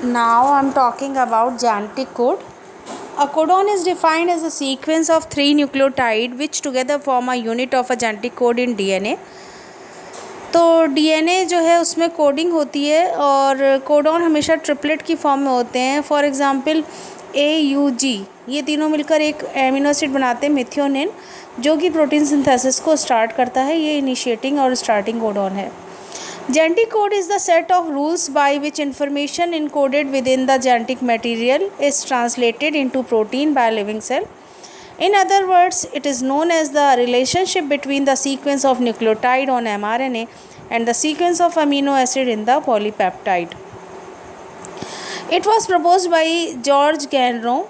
Now I'm talking about genetic code. A codon is defined as a sequence of 3 nucleotides which together form a unit of a genetic code in DNA. तो DNA जो है उसमें coding होती है और codon हमेशा triplet की form में होते हैं. फॉर एग्जांपल AUG, ये तीनों मिलकर एक एमिनो एसिड बनाते हैं मिथियोनिन, जो कि प्रोटीन सिंथेसिस को स्टार्ट करता है. ये इनिशिएटिंग और स्टार्टिंग कोडॉन है. Genetic code is the set of rules by which information encoded within the genetic material is translated into protein by a living cell. In other words, it is known as the relationship between the sequence of nucleotide on mRNA and the sequence of amino acid in the polypeptide. It was proposed by George Ganron.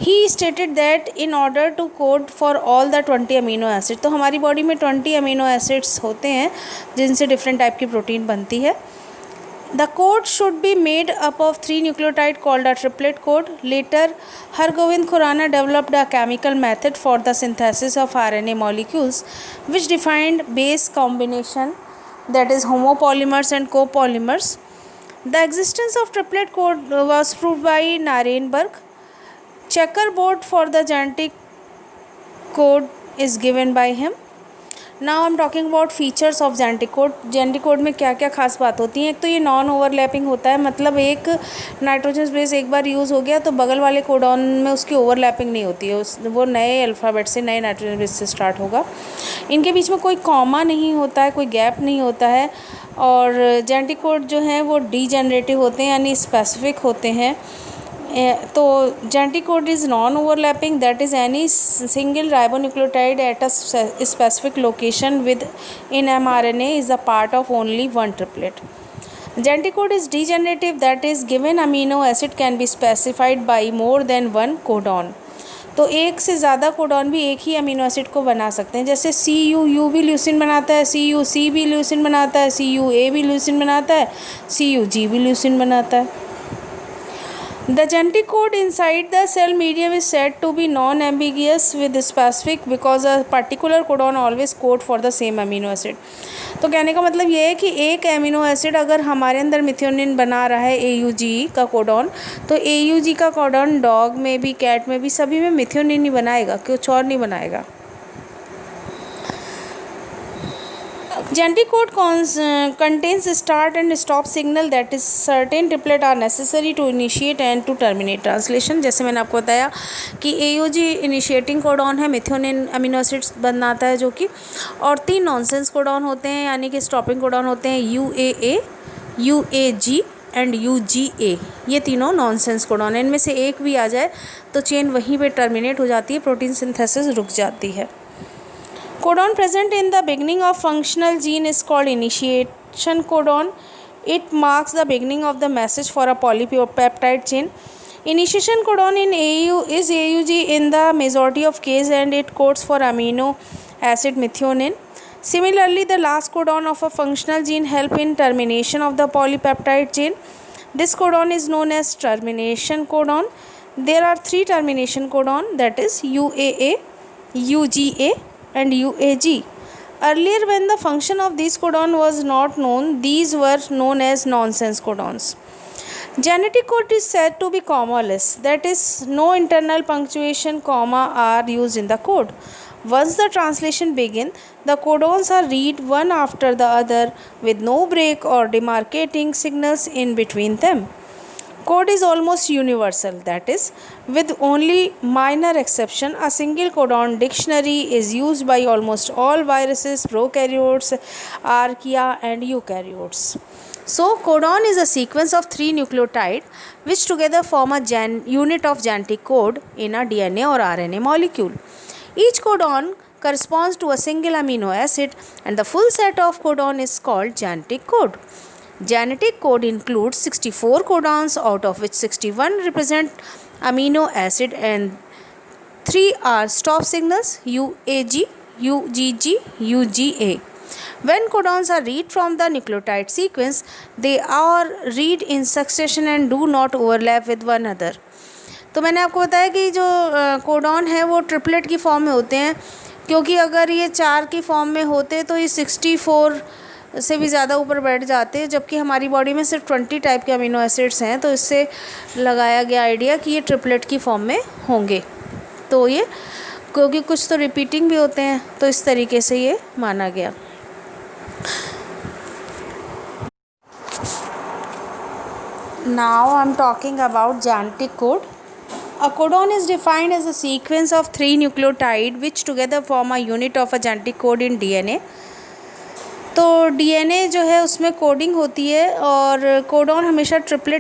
He stated that in order to code for all the 20 amino acids, तो हमारी body में 20 amino acids होते हैं जिनसे different type की protein बनती है. The code should be made up of 3 nucleotides called a triplet code. Later, Hargobind Khurana developed a chemical method for the synthesis of RNA molecules, which defined base combination, that is homopolymers and copolymers. The existence of triplet code was proved by Narenberg. Checkerboard for the genetic code is given by him. Now I am talking about features of genetic code. genetic code में क्या क्या खास बात होती हैं. एक तो ये नॉन ओवरलैपिंग होता है, मतलब एक नाइट्रोजन बेस एक बार यूज़ हो गया तो बगल वाले कोडॉन में उसकी ओवरलैपिंग नहीं होती है. वो नए अल्फ़ाबेट से, नए नाइट्रोजन बेस से स्टार्ट होगा. इनके बीच में कोई कॉमा नहीं होता है, कोई गैप नहीं होता है. और जेनेटिक कोड जो हैं वो डीजेनरेटिव होते हैं, यानी स्पेसिफिक होते हैं. तो genetic code is non-overlapping, that is any single ribonucleotide at a specific location within mRNA is a part of only one triplet. Genetic code is degenerative, that is given amino acid can be specified by more than one codon. तो एक से ज़्यादा codon भी एक ही amino acid को बना सकते हैं. जैसे CUU भी ल्यूसिन बनाता है, CUC भी ल्यूसिन बनाता है, CUA भी ल्यूसिन बनाता है, CUG भी ल्यूसिन बनाता है. The genetic code inside the cell medium is said to be non-ambiguous with specific because a particular codon always code for the same amino acid. तो कहने का मतलब ये है कि एक एमिनो एसिड अगर हमारे अंदर मिथियोनिन बना रहा है AUG का कोडॉन, तो AUG का कोडॉन डॉग में भी, कैट में भी, सभी में मिथियोनिन ही बनाएगा, कुछ और नहीं बनाएगा. Genetic code contains start and stop signal, that is certain triplet are necessary to initiate and to terminate translation. जैसे मैंने आपको बताया कि AUG इनिशिएटिंग कोडॉन है, मिथियोनिन अमीनो एसिड्स बनाता है जो कि, और 3 नॉनसेंस कोडॉन होते हैं यानी कि स्टॉपिंग कोडॉन होते हैं, UAA, UAG एंड UGA. ये तीनों नॉनसेंस कोडॉन है. इनमें से एक भी आ जाए तो चेन वहीं पे टर्मिनेट हो जाती है, प्रोटीन सिंथेसिस रुक जाती है. Codon present in the beginning of functional gene is called initiation codon. It marks the beginning of the message for a polypeptide chain. Initiation codon in AU is AUG in the majority of cases and it codes for amino acid methionine. Similarly, the last codon of a functional gene help in termination of the polypeptide chain. This codon is known as termination codon. There are 3 termination codon, that is UAA, UGA and UAG. Earlier, when the function of these codon was not known, these were known as nonsense codons. Genetic code is said to be commaless, that is no internal punctuation, comma are used in the code. Once the translation begins, the codons are read one after the other with no break or demarcating signals in between them. Code is almost universal, that is, with only minor exception, a single codon dictionary is used by almost all viruses, prokaryotes, archaea and eukaryotes. So, codon is a sequence of 3 nucleotides which together form a unit of genetic code in a DNA or RNA molecule. Each codon corresponds to a single amino acid and the full set of codon is called genetic code. Genetic code includes 64 codons, out of which 61 represent amino acid and 3 are stop signals, UAG, UGG, UGA. When codons are read from the nucleotide sequence, they are read in succession and do not overlap with one another. तो मैंने आपको बताया कि जो codon है वो triplet की form में होते हैं, क्योंकि अगर ये 4 की फॉर्म में होते तो ये 64 से भी ज़्यादा ऊपर बैठ जाते हैं, जबकि हमारी बॉडी में सिर्फ 20 टाइप के अमीनो एसिड्स हैं। तो इससे लगाया गया आइडिया कि ये ट्रिपलेट की फॉर्म में होंगे। तो ये क्योंकि कुछ तो रिपीटिंग भी होते हैं, तो इस तरीके से ये माना गया। Now I'm talking about genetic code. A codon is defined as a sequence of 3 nucleotides which together form a unit of a genetic code in DNA. तो DNA जो है उसमें कोडिंग होती है और कोडॉन हमेशा ट्रिपलेट